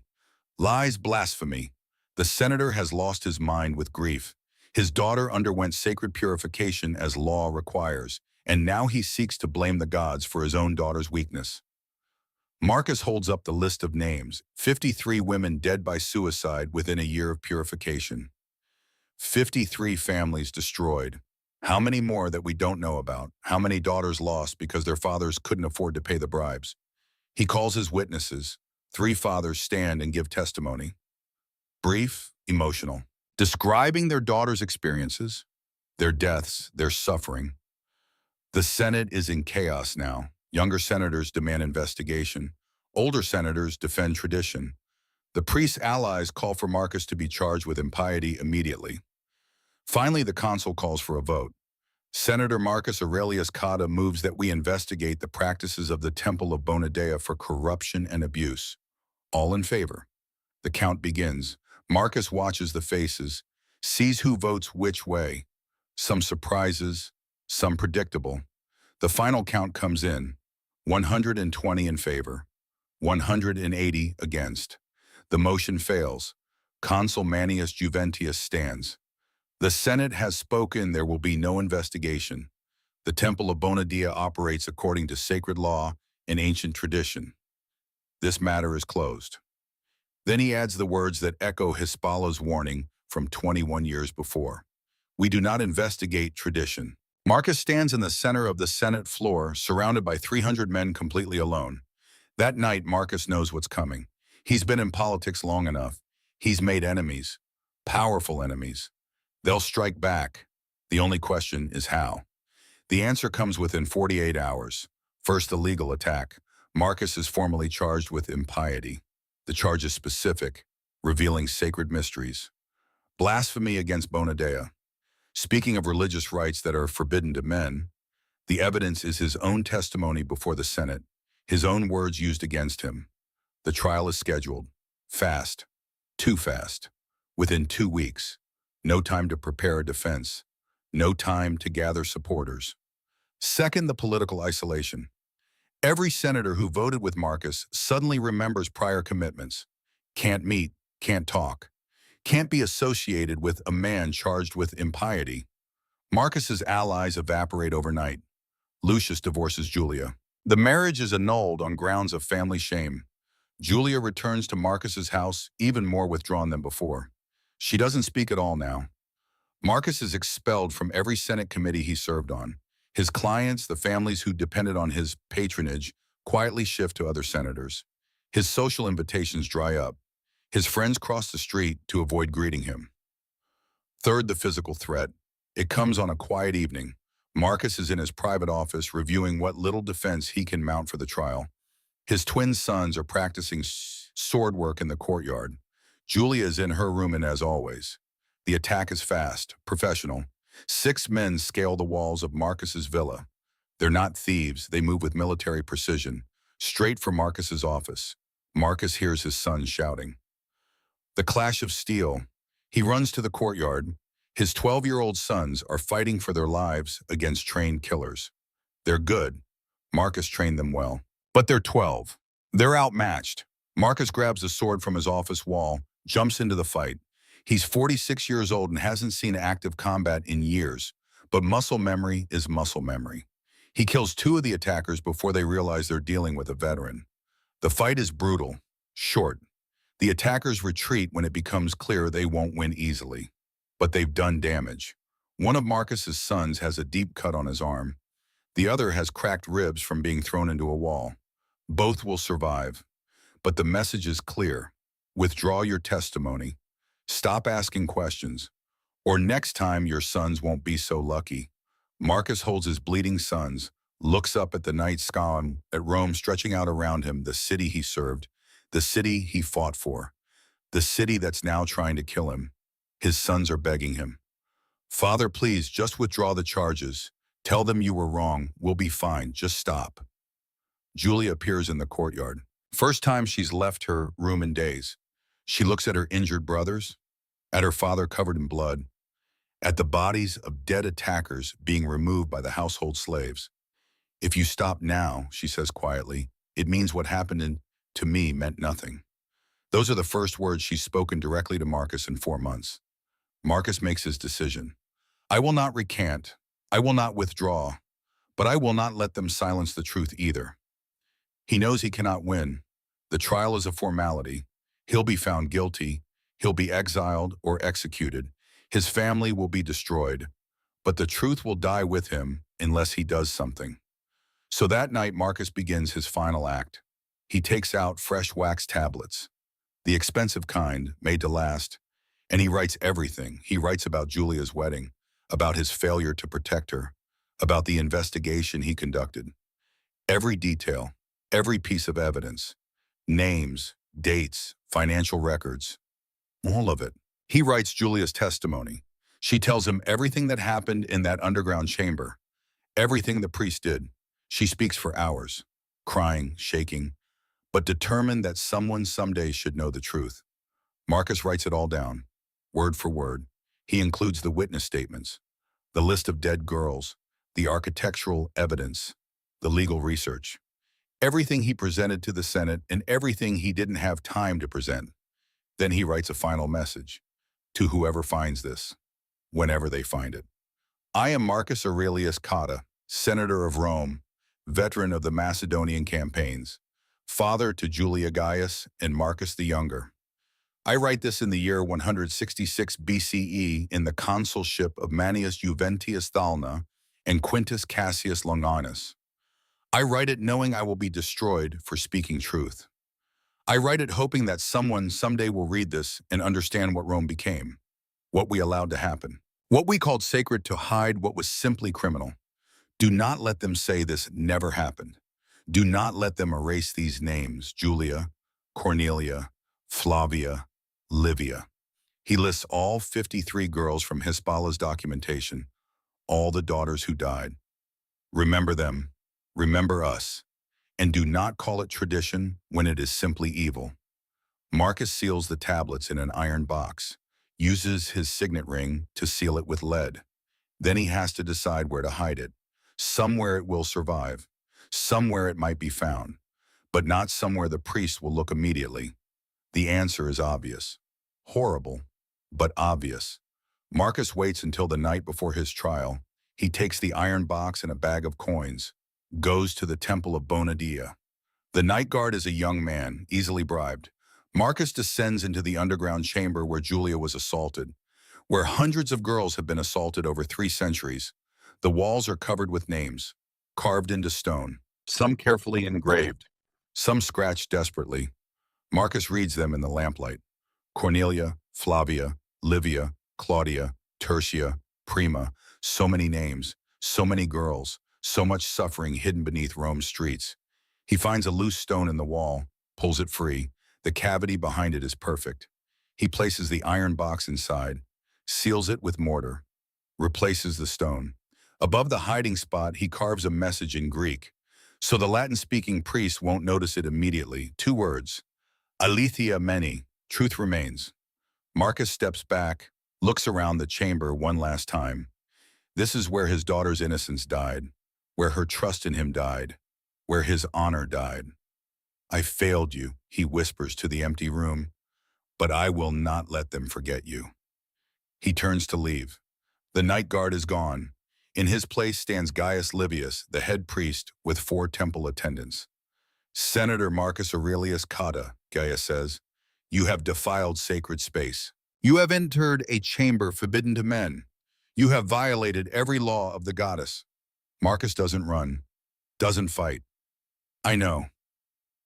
Lies, blasphemy. The senator has lost his mind with grief. His daughter underwent sacred purification as law requires, and now he seeks to blame the gods for his own daughter's weakness. Marcus holds up the list of names: 53 women dead by suicide within a year of purification. 53 families destroyed. How many more that we don't know about? How many daughters lost because their fathers couldn't afford to pay the bribes? He calls his witnesses. 3 fathers stand and give testimony. Brief, emotional, describing their daughters' experiences, their deaths, their suffering. The Senate is in chaos now. Younger senators demand investigation. Older senators defend tradition. The priests' allies call for Marcus to be charged with impiety immediately. Finally, the consul calls for a vote. Senator Marcus Aurelius Cotta moves that we investigate the practices of the Temple of Bona Dea for corruption and abuse. All in favor. The count begins. Marcus watches the faces, sees who votes which way. Some surprises, some predictable. The final count comes in. 120 in favor, 180 against. The motion fails. Consul Manius Juventius stands. The Senate has spoken. There will be no investigation. The Temple of Bona Dea operates according to sacred law and ancient tradition. This matter is closed. Then he adds the words that echo Hispala's warning from 21 years before. We do not investigate tradition. Marcus stands in the center of the Senate floor, surrounded by 300 men completely alone. That night, Marcus knows what's coming. He's been in politics long enough. He's made enemies, powerful enemies. They'll strike back. The only question is how. The answer comes within 48 hours. First, the legal attack. Marcus is formally charged with impiety. The charge is specific, revealing sacred mysteries. Blasphemy against Bona Dea. Speaking of religious rites that are forbidden to men, the evidence is his own testimony before the Senate, his own words used against him. The trial is scheduled. Fast. Too fast. Within 2 weeks. No time to prepare a defense. No time to gather supporters. Second, the political isolation. Every senator who voted with Marcus suddenly remembers prior commitments. Can't meet, can't talk, can't be associated with a man charged with impiety. Marcus's allies evaporate overnight. Lucius divorces Julia. The marriage is annulled on grounds of family shame. Julia returns to Marcus's house, even more withdrawn than before. She doesn't speak at all now. Marcus is expelled from every Senate committee he served on. His clients, the families who depended on his patronage, quietly shift to other senators. His social invitations dry up. His friends cross the street to avoid greeting him. Third, the physical threat. It comes on a quiet evening. Marcus is in his private office reviewing what little defense he can mount for the trial. His twin sons are practicing sword work in the courtyard. Julia is in her room, and as always, the attack is fast, professional. 6 men scale the walls of Marcus's villa. They're not thieves. They move with military precision, straight for Marcus's office. Marcus hears his sons shouting. The clash of steel. He runs to the courtyard. His 12-year-old sons are fighting for their lives against trained killers. They're good. Marcus trained them well. But they're 12. They're outmatched. Marcus grabs a sword from his office wall, jumps into the fight. He's 46 years old and hasn't seen active combat in years, but muscle memory is muscle memory. He kills two of the attackers before they realize they're dealing with a veteran. The fight is brutal, short. The attackers retreat when it becomes clear they won't win easily. But they've done damage. One of Marcus's sons has a deep cut on his arm. The other has cracked ribs from being thrown into a wall. Both will survive. But the message is clear. Withdraw your testimony. Stop asking questions. Or next time your sons won't be so lucky. Marcus holds his bleeding sons, looks up at the night sky, at Rome stretching out around him, the city he served, the city he fought for, the city that's now trying to kill him. His sons are begging him. Father, please, just withdraw the charges. Tell them you were wrong. We'll be fine. Just stop. Julia appears in the courtyard. First time she's left her room in days. She looks at her injured brothers, at her father covered in blood, at the bodies of dead attackers being removed by the household slaves. If you stop now, she says quietly, it means what happened to me meant nothing. Those are the first words she's spoken directly to Marcus in 4 months. Marcus makes his decision. I will not recant. I will not withdraw. But I will not let them silence the truth either. He knows he cannot win. The trial is a formality. He'll be found guilty. He'll be exiled or executed. His family will be destroyed. But the truth will die with him unless he does something. So that night, Marcus begins his final act. He takes out fresh wax tablets, the expensive kind, made to last, and he writes everything. He writes about Julia's wedding, about his failure to protect her, about the investigation he conducted. Every detail, every piece of evidence, names, dates, financial records, all of it. He writes Julia's testimony. She tells him everything that happened in that underground chamber, everything the priest did. She speaks for hours, crying, shaking, but determined that someone someday should know the truth. Marcus writes it all down, word for word. He includes the witness statements, the list of dead girls, the architectural evidence, the legal research, everything he presented to the Senate and everything he didn't have time to present. Then he writes a final message to whoever finds this, whenever they find it. I am Marcus Aurelius Cotta, Senator of Rome, veteran of the Macedonian campaigns, father to Julia Gaius and Marcus the Younger. I write this in the year 166 BCE in the consulship of Manius Juventius Thalna and Quintus Cassius Longinus. I write it knowing I will be destroyed for speaking truth. I write it hoping that someone someday will read this and understand what Rome became, what we allowed to happen, what we called sacred to hide what was simply criminal. Do not let them say this never happened. Do not let them erase these names, Julia, Cornelia, Flavia, Livia. He lists all 53 girls from Hispalla's documentation, all the daughters who died. Remember them, remember us, and do not call it tradition when it is simply evil. Marcus seals the tablets in an iron box, uses his signet ring to seal it with lead. Then he has to decide where to hide it. Somewhere it will survive, somewhere it might be found, but not somewhere the priest will look immediately. The answer is obvious. Horrible, but obvious. Marcus waits until the night before his trial. He takes the iron box and a bag of coins, goes to the temple of Bonadia. The night guard is a young man, easily bribed. Marcus descends into the underground chamber where Julia was assaulted, where hundreds of girls have been assaulted over 3 centuries. The walls are covered with names, carved into stone, some carefully engraved, some scratched desperately. Marcus reads them in the lamplight. Cornelia, Flavia, Livia, Claudia, Tertia, Prima, so many names, so many girls, so much suffering hidden beneath Rome's streets. He finds a loose stone in the wall, pulls it free. The cavity behind it is perfect. He places the iron box inside, seals it with mortar, replaces the stone. Above the hiding spot, he carves a message in Greek, so the Latin-speaking priest won't notice it immediately. 2 words, Aletheia meni, truth remains. Marcus steps back, looks around the chamber one last time. This is where his daughter's innocence died, where her trust in him died, where his honor died. I failed you, he whispers to the empty room. but I will not let them forget you. He turns to leave. The night guard is gone. In his place stands Gaius Livius, the head priest, with 4 temple attendants. Senator Marcus Aurelius Cotta, Gaius says, you have defiled sacred space. You have entered a chamber forbidden to men. You have violated every law of the goddess. Marcus doesn't run, doesn't fight. I know.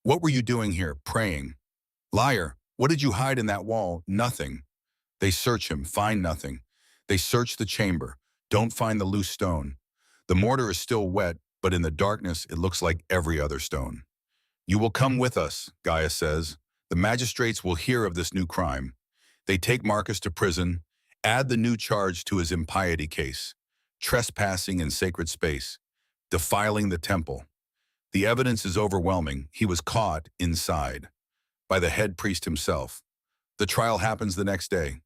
What were you doing here, praying? Liar, what did you hide in that wall? Nothing. They search him, find nothing. They search the chamber, don't find the loose stone. The mortar is still wet, but in the darkness it looks like every other stone. You will come with us, Gaius says. The magistrates will hear of this new crime. They take Marcus to prison, add the new charge to his impiety case, trespassing in sacred space, defiling the temple. The evidence is overwhelming. He was caught inside by the head priest himself. The trial happens the next day,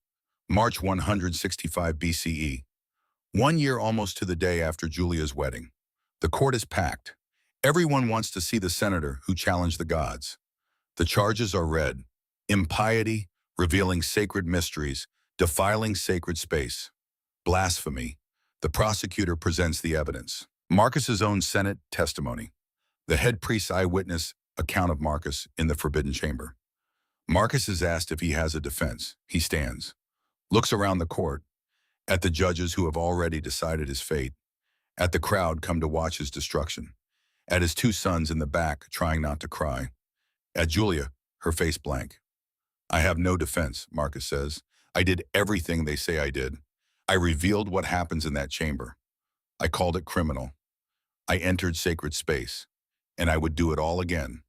March 165 BCE, 1 year almost to the day after Julia's wedding. The court is packed. Everyone wants to see the senator who challenged the gods. The charges are read: impiety, revealing sacred mysteries, defiling sacred space, blasphemy. The prosecutor presents the evidence. Marcus's own Senate testimony. The head priest's eyewitness account of Marcus in the forbidden chamber. Marcus is asked if he has a defense. He stands, looks around the court, at the judges who have already decided his fate, at the crowd come to watch his destruction, at his 2 sons in the back trying not to cry, at Julia, her face blank. I have no defense, Marcus says. I did everything they say I did. I revealed what happens in that chamber. I called it criminal. I entered sacred space, and I would do it all again.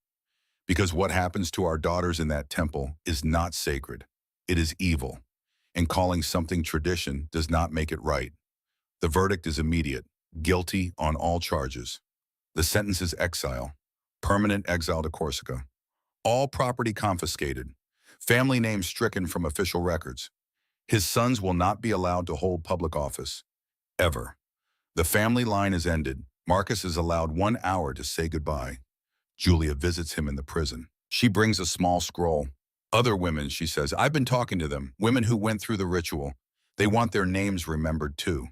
Because what happens to our daughters in that temple is not sacred. It is evil, and calling something tradition does not make it right. The verdict is immediate, guilty on all charges. The sentence is exile, permanent exile to Corsica. All property confiscated, family names stricken from official records. His sons will not be allowed to hold public office, ever. The family line is ended. Marcus is allowed 1 hour to say goodbye. Julia visits him in the prison. She brings a small scroll. Other women, she says, I've been talking to them, women who went through the ritual. They want their names remembered too.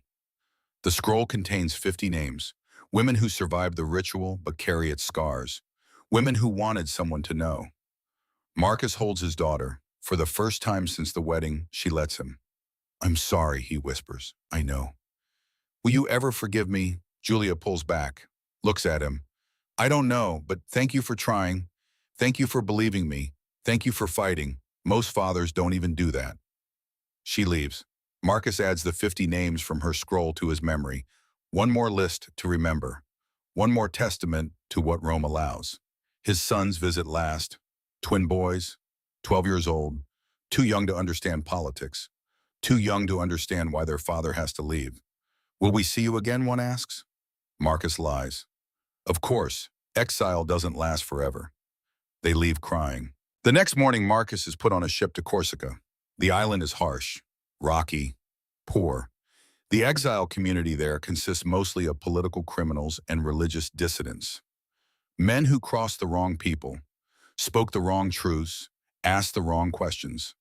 The scroll contains 50 names, women who survived the ritual but carry its scars, women who wanted someone to know. Marcus holds his daughter. For the first time since the wedding, she lets him. I'm sorry, he whispers. I know. Will you ever forgive me? Julia pulls back, looks at him. I don't know, but thank you for trying. Thank you for believing me. Thank you for fighting. Most fathers don't even do that. She leaves. Marcus adds the 50 names from her scroll to his memory. One more list to remember. One more testament to what Rome allows. His sons visit last. Twin boys, 12 years old, too young to understand politics, too young to understand why their father has to leave. Will we see you again, one asks. Marcus lies. Of course, exile doesn't last forever. They leave crying. The next morning, Marcus is put on a ship to Corsica. The island is harsh, rocky, poor. The exile community there consists mostly of political criminals and religious dissidents. Men who crossed the wrong people, spoke the wrong truths, asked the wrong questions.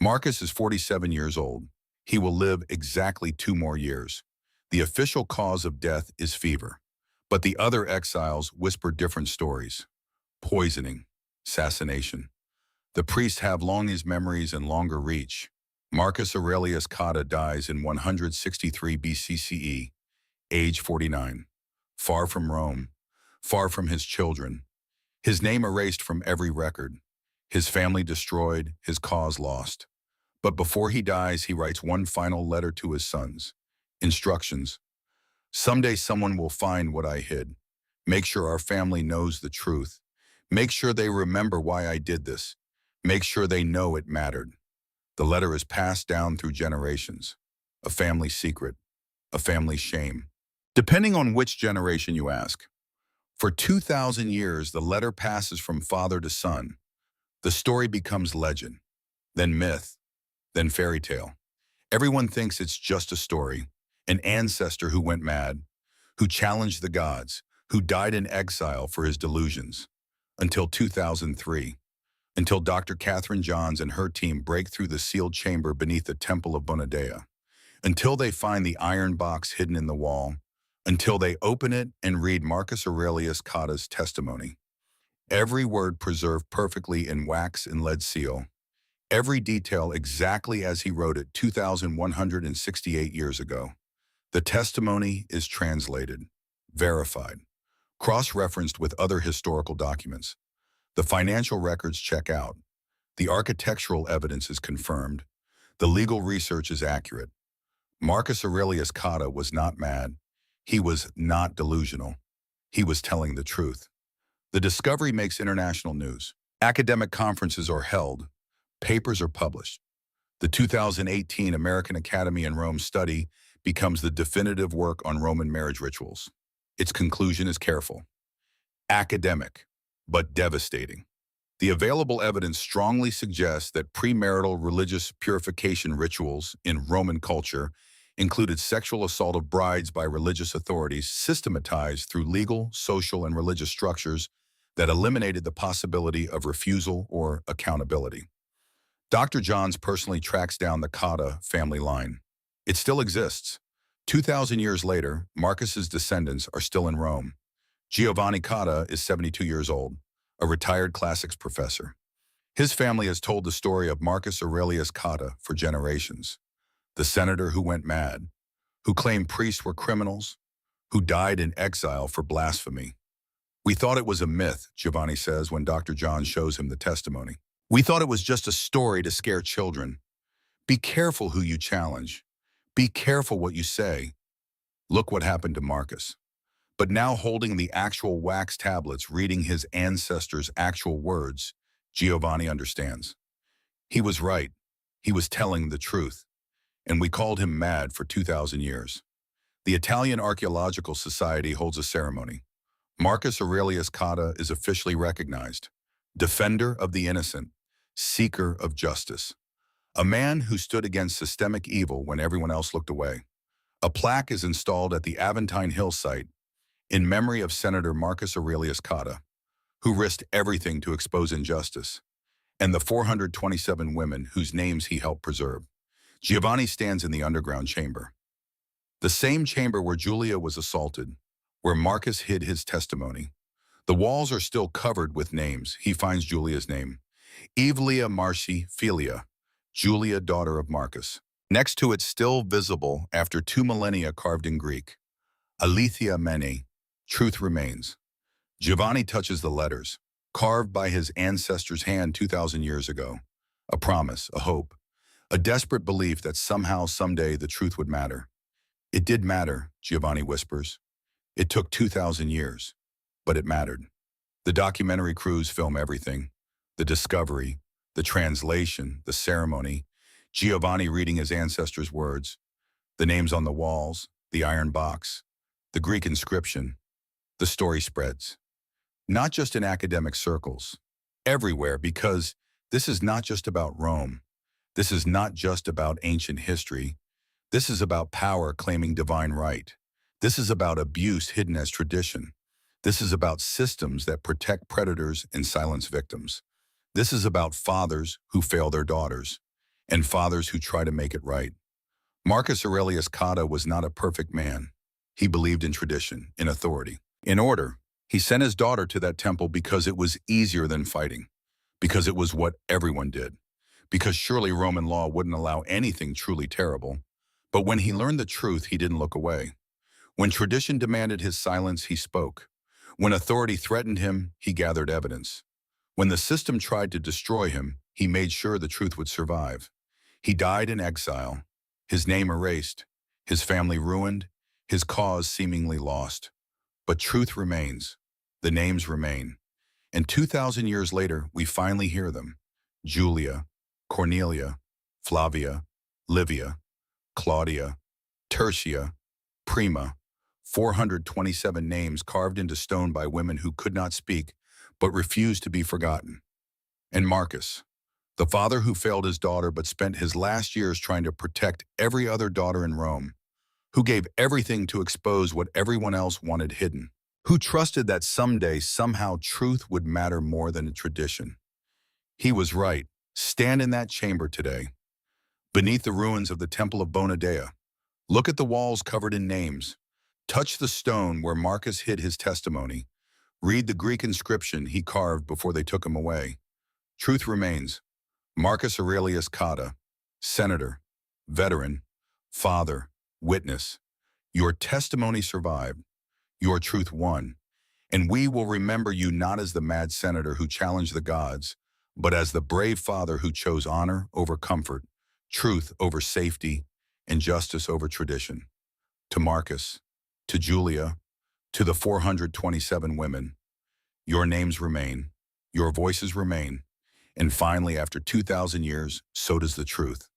Marcus is 47 years old. He will live exactly 2 more years. The official cause of death is fever. But the other exiles whisper different stories. Poisoning, assassination. The priests have longer memories and longer reach. Marcus Aurelius Cotta dies in 163 BCCE, age 49. Far from Rome, far from his children. His name erased from every record. His family destroyed, his cause lost. But before he dies, he writes one final letter to his sons. Instructions. Someday someone will find what I hid. Make sure our family knows the truth. Make sure they remember why I did this. Make sure they know it mattered. The letter is passed down through generations. A family secret, a family shame. Depending on which generation you ask. For 2,000 years, the letter passes from father to son. The story becomes legend, then myth, then fairy tale. Everyone thinks it's just a story, an ancestor who went mad, who challenged the gods, who died in exile for his delusions. Until 2003, until Dr. Catherine Johns and her team break through the sealed chamber beneath the Temple of Bonadea, until they find the iron box hidden in the wall, until they open it and read Marcus Aurelius Cotta's testimony. Every word preserved perfectly in wax and lead seal, every detail exactly as he wrote it 2,168 years ago. The testimony is translated, verified, cross-referenced with other historical documents. The financial records check out. The architectural evidence is confirmed. The legal research is accurate. Marcus Aurelius Cotta was not mad. He was not delusional. He was telling the truth. The discovery makes international news. Academic conferences are held. Papers are published. The 2018 American Academy in Rome study becomes the definitive work on Roman marriage rituals. Its conclusion is careful, academic, but devastating. The available evidence strongly suggests that premarital religious purification rituals in Roman culture included sexual assault of brides by religious authorities systematized through legal, social, and religious structures that eliminated the possibility of refusal or accountability. Dr. Johns personally tracks down the Cotta family line. It still exists. 2,000 years later, Marcus's descendants are still in Rome. Giovanni Cotta is 72 years old, a retired classics professor. His family has told the story of Marcus Aurelius Cotta for generations. The senator who went mad, who claimed priests were criminals, who died in exile for blasphemy. We thought it was a myth, Giovanni says when Dr. John shows him the testimony. We thought it was just a story to scare children. Be careful who you challenge. Be careful what you say. Look what happened to Marcus. But now holding the actual wax tablets, reading his ancestors' actual words, Giovanni understands. He was right. He was telling the truth. And we called him mad for 2,000 years. The Italian Archaeological Society holds a ceremony. Marcus Aurelius Cotta is officially recognized. Defender of the innocent, seeker of justice. A man who stood against systemic evil when everyone else looked away. A plaque is installed at the Aventine Hill site in memory of Senator Marcus Aurelius Cotta, who risked everything to expose injustice, and the 427 women whose names he helped preserve. Giovanni stands in the underground chamber. The same chamber where Julia was assaulted, where Marcus hid his testimony. The walls are still covered with names. He finds Julia's name. Evelia Marci Filia, Julia, daughter of Marcus. Next to it, still visible after 2 millennia, carved in Greek, Aletheia Mene, truth remains. Giovanni touches the letters, carved by his ancestor's hand 2,000 years ago. A promise, a hope, a desperate belief that somehow, someday, the truth would matter. It did matter, Giovanni whispers. It took 2,000 years, but it mattered. The documentary crews film everything. The discovery, the translation, the ceremony, Giovanni reading his ancestors' words, the names on the walls, the iron box, the Greek inscription. The story spreads. Not just in academic circles, everywhere, because this is not just about Rome. This is not just about ancient history. This is about power claiming divine right. This is about abuse hidden as tradition. This is about systems that protect predators and silence victims. This is about fathers who fail their daughters and fathers who try to make it right. Marcus Aurelius Cotta was not a perfect man. He believed in tradition, in authority, in order. He sent his daughter to that temple because it was easier than fighting, because it was what everyone did, because surely Roman law wouldn't allow anything truly terrible. But when he learned the truth, he didn't look away. When tradition demanded his silence, he spoke. When authority threatened him, he gathered evidence. When the system tried to destroy him, he made sure the truth would survive. He died in exile, his name erased, his family ruined, his cause seemingly lost. But truth remains. The names remain. And 2,000 years later, we finally hear them. Julia, Cornelia, Flavia, Livia, Claudia, Tertia, Prima, 427 names carved into stone by women who could not speak but refused to be forgotten. And Marcus, the father who failed his daughter but spent his last years trying to protect every other daughter in Rome, who gave everything to expose what everyone else wanted hidden, who trusted that someday, somehow, truth would matter more than a tradition. He was right. Stand in that chamber today, beneath the ruins of the Temple of Bonadea. Look at the walls covered in names. Touch the stone where Marcus hid his testimony. Read the Greek inscription he carved before they took him away. Truth remains. Marcus Aurelius Cotta, senator, veteran, father, witness. Your testimony survived. Your truth won. And we will remember you not as the mad senator who challenged the gods, but as the brave father who chose honor over comfort, truth over safety, and justice over tradition. To Marcus, to Julia, to the 427 women, your names remain, your voices remain, and finally, after 2,000 years, so does the truth.